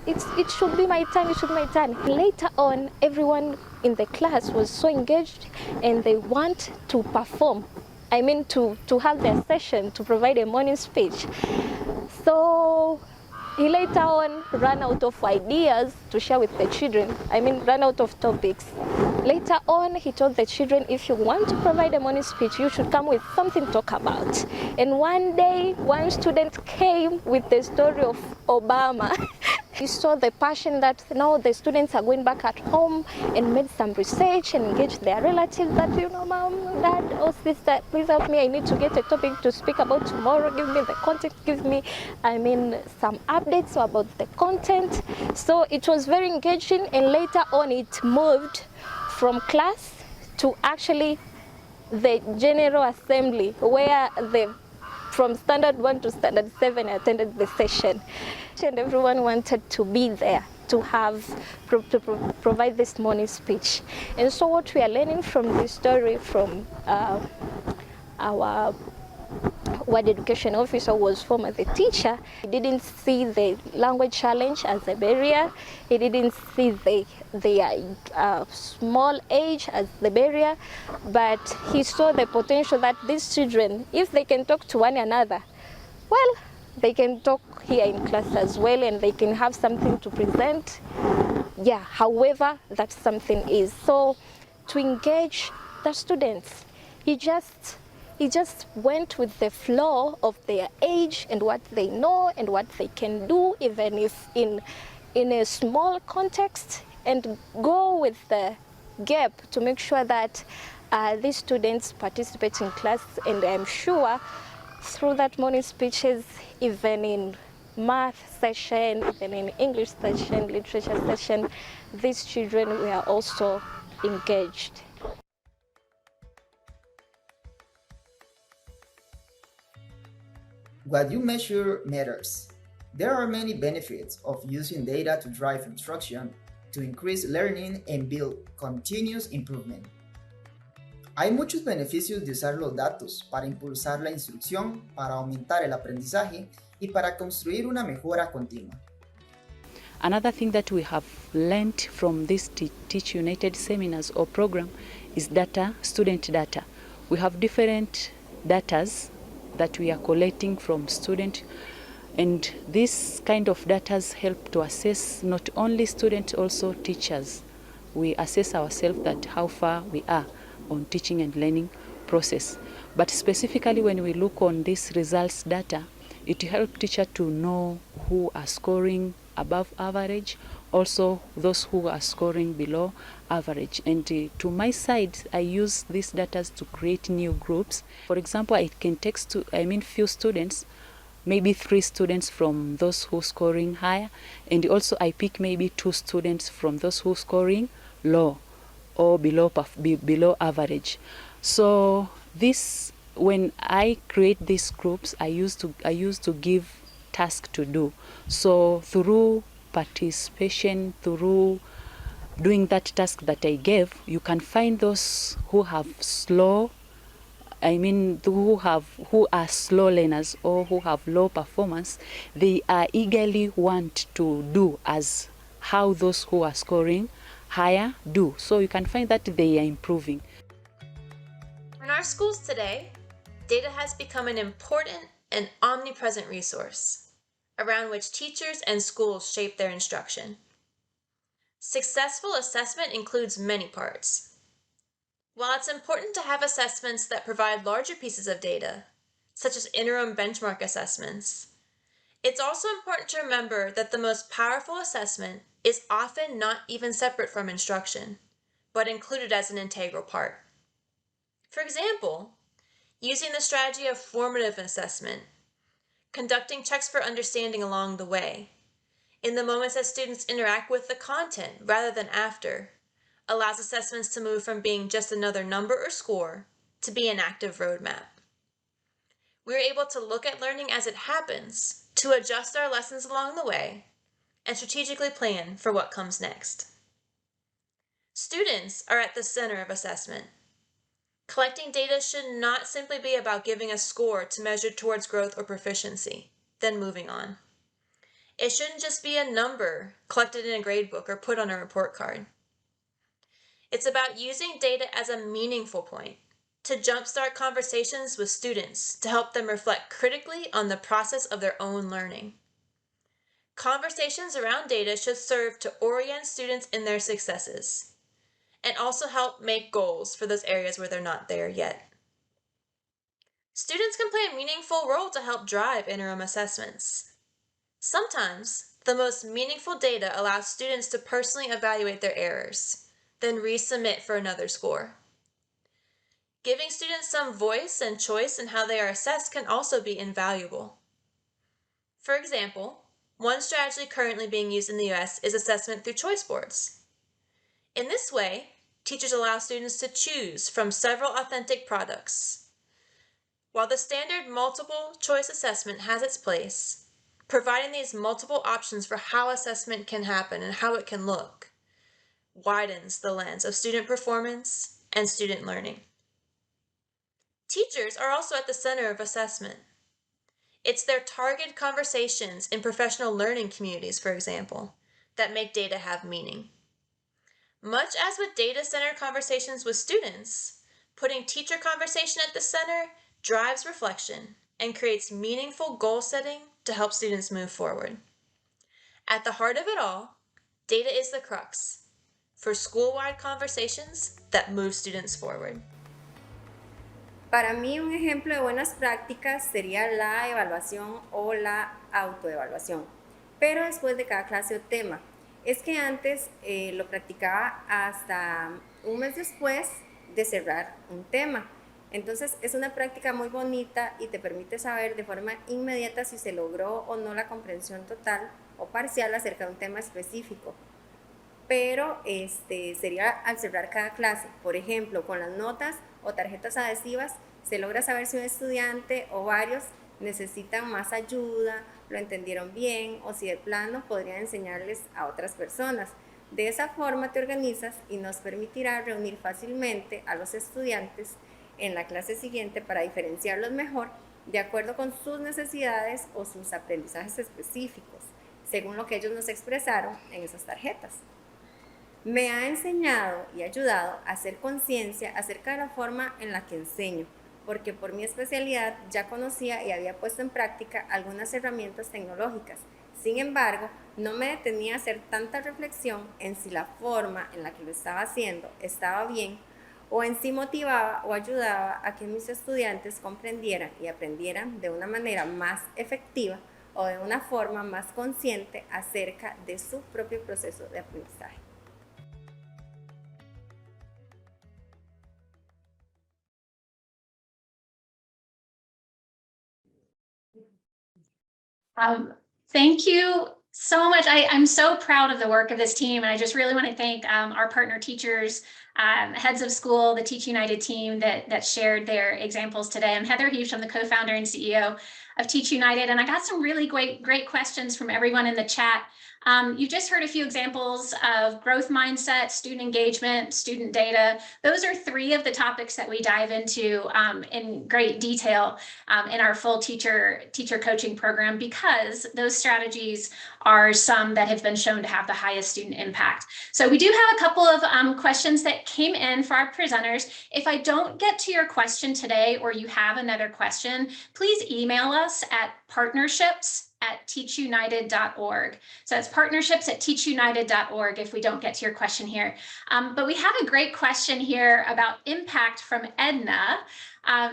It should be my turn. It should be my turn." And later on, everyone in the class was so engaged, and they want to perform. I mean, to have their session to provide a morning speech. So he later on ran out of ideas to share with the children. I mean, ran out of topics. Later on, he told the children, if you want to provide a morning speech, you should come with something to talk about. And one day, one student came with the story of Obama. He saw the passion that now the students are going back at home and made some research and engaged their relatives that, Mom, Dad, or sister, please help me. I need to get a topic to speak about tomorrow. Give me the content, give me, some updates about the content. So it was very engaging, and later on it moved from class to actually the General Assembly, where from standard 1 to standard 7 attended the session. And everyone wanted to be there to provide this morning speech. And so what we are learning from this story from our ward education officer was former the teacher. He didn't see the language challenge as a barrier. He didn't see the small age as the barrier, but he saw the potential that these children, if they can talk to one another, well, they can talk here in class as well, and they can have something to present. Yeah, however that something is. So to engage the students, he just went with the flow of their age and what they know and what they can do, even if in a small context, and go with the gap to make sure that these students participate in class. And I'm sure through that morning speeches, even in math session, even in English session, literature session, these children were also engaged. What you measure matters. There are many benefits of using data to drive instruction, to increase learning and build continuous improvement. Hay muchos beneficios de usar los datos para impulsar la instrucción, para aumentar el aprendizaje y para construir una mejora continua. Another thing that we have learned from this Teach United seminars or program is data, student data. We have different datas that we are collecting from students, and this kind of data help to assess not only students, also teachers. We assess ourselves that how far we are on teaching and learning process. But specifically when we look on this results data, it helps teachers to know who are scoring above average, also those who are scoring below average. And to my side, I use these data to create new groups. For example, I can take few students, maybe 3 students from those who scoring higher, and also I pick maybe 2 students from those who scoring low or below average. So this, when I create these groups, I used to give tasks to do. So through participation, through doing that task that I gave, you can find those who have who are slow learners or who have low performance. They are eagerly want to do as how those who are scoring higher do. So you can find that they are improving. In our schools today, data has become an important and omnipresent resource around which teachers and schools shape their instruction. Successful assessment includes many parts. While it's important to have assessments that provide larger pieces of data, such as interim benchmark assessments, it's also important to remember that the most powerful assessment is often not even separate from instruction, but included as an integral part. For example, using the strategy of formative assessment, conducting checks for understanding along the way, in the moments that students interact with the content rather than after, allows assessments to move from being just another number or score to be an active roadmap. We're able to look at learning as it happens, to adjust our lessons along the way, and strategically plan for what comes next. Students are at the center of assessment. Collecting data should not simply be about giving a score to measure towards growth or proficiency, then moving on. It shouldn't just be a number collected in a gradebook or put on a report card. It's about using data as a meaningful point to jumpstart conversations with students to help them reflect critically on the process of their own learning. Conversations around data should serve to orient students in their successes and also help make goals for those areas where they're not there yet. Students can play a meaningful role to help drive interim assessments. Sometimes, the most meaningful data allows students to personally evaluate their errors, then resubmit for another score. Giving students some voice and choice in how they are assessed can also be invaluable. For example, one strategy currently being used in the US is assessment through choice boards. In this way, teachers allow students to choose from several authentic products. While the standard multiple choice assessment has its place, providing these multiple options for how assessment can happen and how it can look widens the lens of student performance and student learning. Teachers are also at the center of assessment. It's their targeted conversations in professional learning communities, for example, that make data have meaning. Much as with data-centered conversations with students, putting teacher conversation at the center drives reflection and creates meaningful goal setting to help students move forward. At the heart of it all, data is the crux for school-wide conversations that move students forward. Para mí, un ejemplo de buenas prácticas sería la evaluación o la autoevaluación, pero después de cada clase o tema. Es que antes lo practicaba hasta un mes después de cerrar un tema. Entonces es una práctica muy bonita y te permite saber de forma inmediata si se logró o no la comprensión total o parcial acerca de un tema específico. Pero sería al cerrar cada clase. Por ejemplo, con las notas o tarjetas adhesivas se logra saber si un estudiante o varios necesitan más ayuda, lo entendieron bien o si de plano podrían enseñarles a otras personas. De esa forma te organizas y nos permitirá reunir fácilmente a los estudiantes en la clase siguiente para diferenciarlos mejor de acuerdo con sus necesidades o sus aprendizajes específicos, según lo que ellos nos expresaron en esas tarjetas. Me ha enseñado y ayudado a hacer conciencia acerca de la forma en la que enseño, porque por mi especialidad ya conocía y había puesto en práctica algunas herramientas tecnológicas. Sin embargo, no me detenía a hacer tanta reflexión en si la forma en la que lo estaba haciendo estaba bien o en si motivaba o ayudaba a que mis estudiantes comprendieran y aprendieran de una manera más efectiva o de una forma más consciente acerca de su propio proceso de aprendizaje. Thank you so much. I'm so proud of the work of this team, and I just really want to thank our partner teachers, heads of school, the Teach United team that shared their examples today. I'm Heather Heath, I'm the co-founder and CEO of Teach United, and I got some really great questions from everyone in the chat. You just heard a few examples of growth mindset, student engagement, student data. Those are three of the topics that we dive into in great detail in our full teacher coaching program, because those strategies are some that have been shown to have the highest student impact. So we do have a couple of questions that came in for our presenters. If I don't get to your question today, or you have another question, please email us at partnerships@teachunited.org. So that's partnerships@teachunited.org if we don't get to your question here. But we have a great question here about impact from Edna.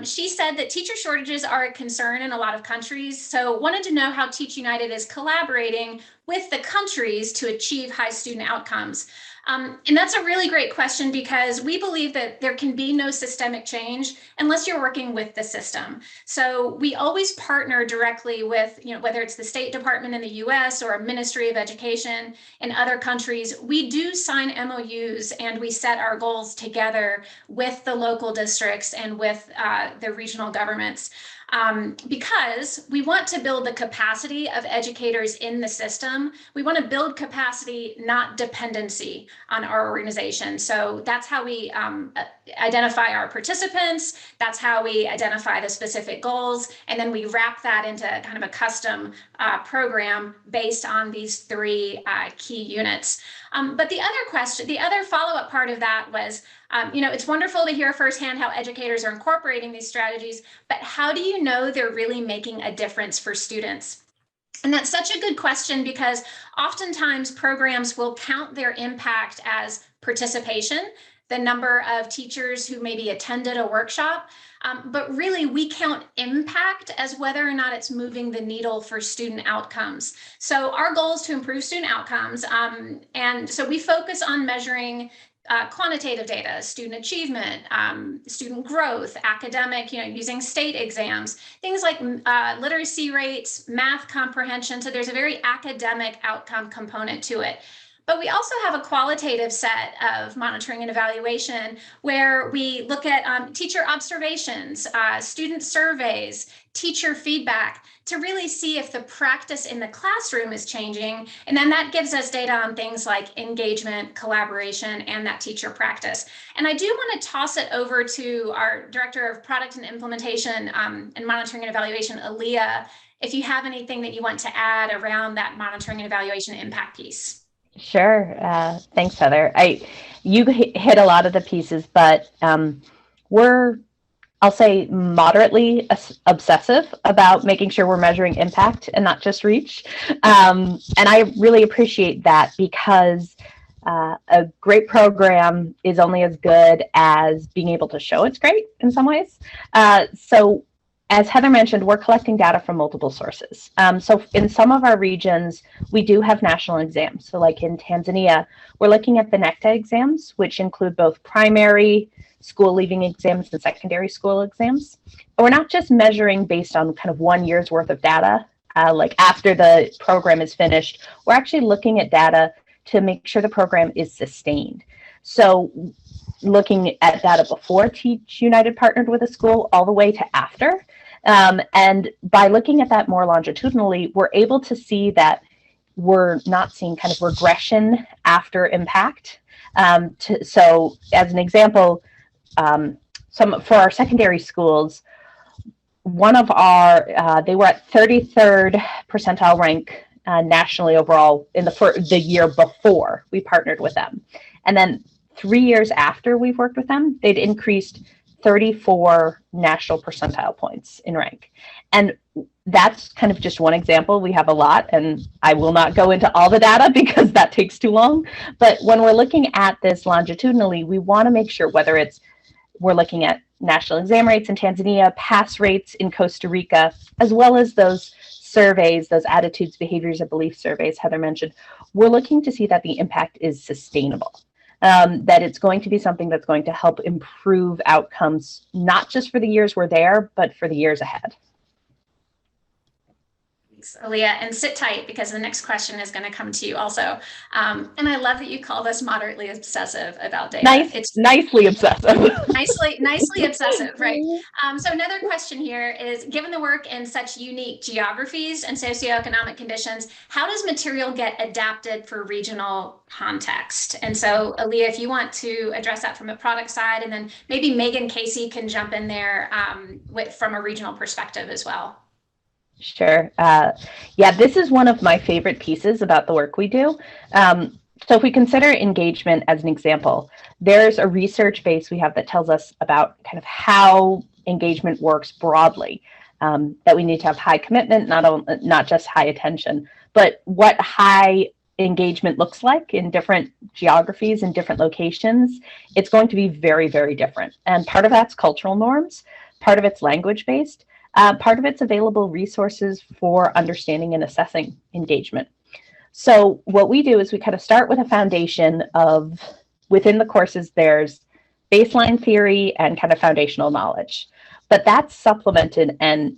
She said that teacher shortages are a concern in a lot of countries, so wanted to know how Teach United is collaborating with the countries to achieve high student outcomes. And that's a really great question, because we believe that there can be no systemic change unless you're working with the system. So we always partner directly with, whether it's the State Department in the US or a Ministry of Education in other countries. We do sign MOUs and we set our goals together with the local districts and with the regional governments. Because we want to build the capacity of educators in the system. We want to build capacity, not dependency on our organization. So that's how we identify our participants. That's how we identify the specific goals. And then we wrap that into kind of a custom program based on these three key units. But the other follow-up part of that was, it's wonderful to hear firsthand how educators are incorporating these strategies, but how do you know they're really making a difference for students? And that's such a good question, because oftentimes programs will count their impact as participation, the number of teachers who maybe attended a workshop, but really we count impact as whether or not it's moving the needle for student outcomes. So our goal is to improve student outcomes, and so we focus on measuring quantitative data, student achievement, student growth, academic, using state exams, things like literacy rates, math comprehension. So there's a very academic outcome component to it. But we also have a qualitative set of monitoring and evaluation where we look at teacher observations, student surveys, teacher feedback to really see if the practice in the classroom is changing. And then that gives us data on things like engagement, collaboration, and that teacher practice. And I do want to toss it over to our Director of Product and Implementation and Monitoring and Evaluation, Elia, if you have anything that you want to add around that monitoring and evaluation impact piece. Sure. Thanks, Heather. You hit a lot of the pieces, but we're I'll say moderately obsessive about making sure we're measuring impact and not just reach. And I really appreciate that, because a great program is only as good as being able to show it's great in some ways. So as Heather mentioned, we're collecting data from multiple sources. So in some of our regions, we do have national exams. So like in Tanzania, we're looking at the NECTA exams, which include both primary school leaving exams and secondary school exams. And we're not just measuring based on kind of 1 year's worth of data, like after the program is finished. We're actually looking at data to make sure the program is sustained. So looking at data before Teach United partnered with a school all the way to after. And by looking at that more longitudinally, we're able to see that we're not seeing kind of regression after impact. So as an example, for our secondary schools, one of our, they were at 33rd percentile rank nationally overall in the year before we partnered with them. And then 3 years after we've worked with them, they'd increased 34 national percentile points in rank. And that's kind of just one example. We have a lot, and I will not go into all the data because that takes too long. But when we're looking at this longitudinally, we want to make sure whether it's we're looking at national exam rates in Tanzania, pass rates in Costa Rica, as well as those surveys, those attitudes, behaviors, and belief surveys Heather mentioned, we're looking to see that the impact is sustainable. That it's going to be something that's going to help improve outcomes, not just for the years we're there, but for the years ahead. Thanks, Elia, and sit tight because the next question is going to come to you also. And I love that you call this moderately obsessive about data. It's nicely obsessive. nicely obsessive, right? So another question here is, given the work in such unique geographies and socioeconomic conditions, how does material get adapted for regional context? And so, Elia, if you want to address that from a product side, and then maybe Megan Casey can jump in there from a regional perspective as well. Sure. Yeah, this is one of my favorite pieces about the work we do. So if we consider engagement as an example, there's a research base we have that tells us about kind of how engagement works broadly, that we need to have high commitment, not just high attention, but what high engagement looks like in different geographies and different locations. It's going to be very, very different. And part of that's cultural norms, part of it's language-based, part of it's available resources for understanding and assessing engagement. So what we do is we kind of start with a foundation of, within the courses, there's baseline theory and kind of foundational knowledge. But that's supplemented, and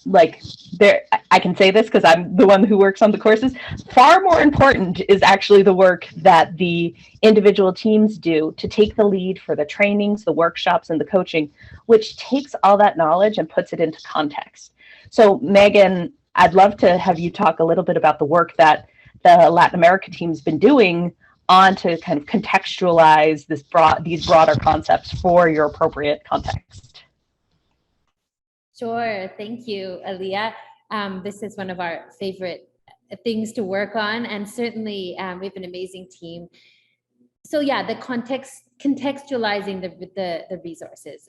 like there, I can say this because I'm the one who works on the courses. Far more important is actually the work that the individual teams do to take the lead for the trainings, the workshops, and the coaching, which takes all that knowledge and puts it into context. So Megan, I'd love to have you talk a little bit about the work that the Latin America team's been doing on to kind of contextualize these broader concepts for your appropriate context. Sure, thank you, Elia. This is one of our favorite things to work on, and certainly we have an amazing team. So yeah, the contextualizing the resources.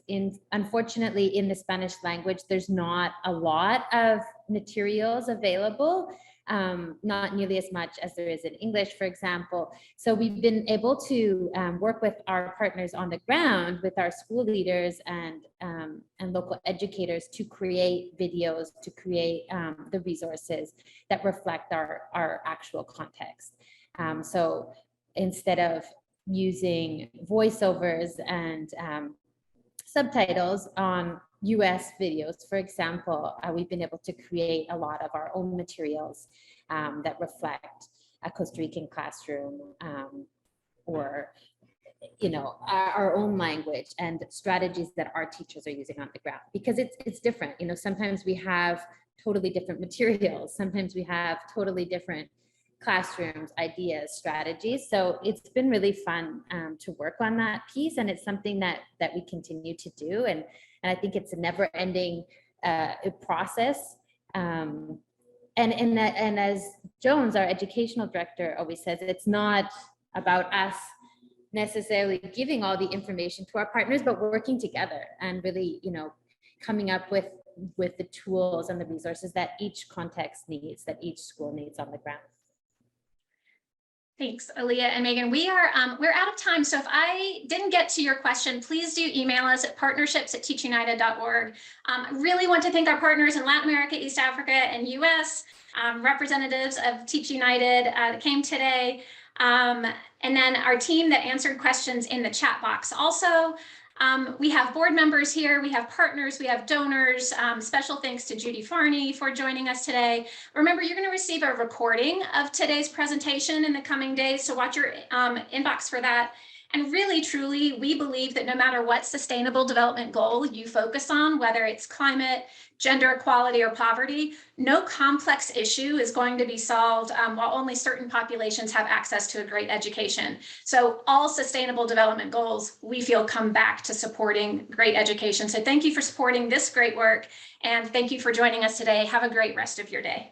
Unfortunately, in the Spanish language, there's not a lot of materials available, not nearly as much as there is in English, for example. So we've been able to work with our partners on the ground, with our school leaders and local educators, to create videos, to create the resources that reflect our actual context. So instead of using voiceovers and subtitles on US videos, for example, we've been able to create a lot of our own materials that reflect a Costa Rican classroom or, you know, our own language and strategies that our teachers are using on the ground, because it's different. You know, sometimes we have totally different materials. Sometimes we have totally different classrooms, ideas, strategies. So it's been really fun to work on that piece, and it's something that we continue to do. And I think it's a never-ending process. And as Jones, our educational director, always says, it's not about us necessarily giving all the information to our partners, but working together and really, coming up with the tools and the resources that each context needs, that each school needs on the ground. Thanks, Elia and Megan. We're out of time. So if I didn't get to your question, please do email us at partnerships@teachunited.org. I really want to thank our partners in Latin America, East Africa, and US, representatives of Teach United that came today, and then our team that answered questions in the chat box. Also, we have board members here, we have partners, we have donors. Special thanks to Judy Farney for joining us today. Remember, you're going to receive a recording of today's presentation in the coming days, so watch your inbox for that. And really, truly, we believe that no matter what sustainable development goal you focus on, whether it's climate, gender equality, or poverty, no complex issue is going to be solved while only certain populations have access to a great education. So all sustainable development goals, we feel, come back to supporting great education. So thank you for supporting this great work, and thank you for joining us today. Have a great rest of your day.